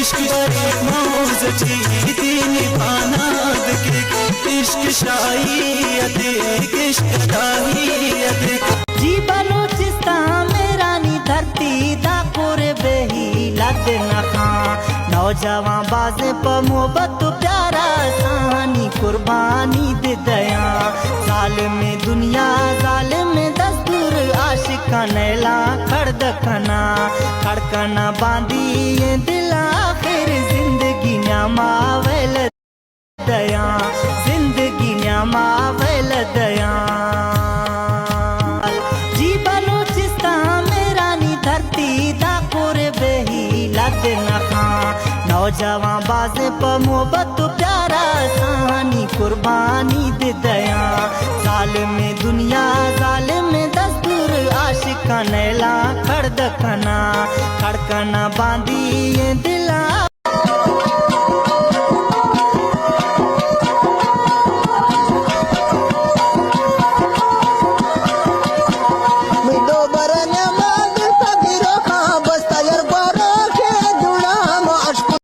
इश्क बड़ी मौज दीन पानाद के इश्क शायद इश्क दाहियत जी बलूचिस्तान मेरा नी धरती दा कोरे बेही लद नखा नौजवान बाजे प मोहब्बत प्यारा सानी कुर्बानी दे दया जालिम दुनिया जालिम दस्तूर आशिका नैला खड़दकना खड़कना बांधी दिला फिर जिंदगी न्यामावल दया जिंदगी न्यामावल दया जी बलूचिस्तान मेरा नी धरती दा कोरे बेही लद नखा नौजवान बाजे प मोहब्बत प्यारा सानी कुर्बानी दे दया जालिम दुनिया जालिम दस्तूर आशिका नैला खड़दकना खड़कना बांधी दिला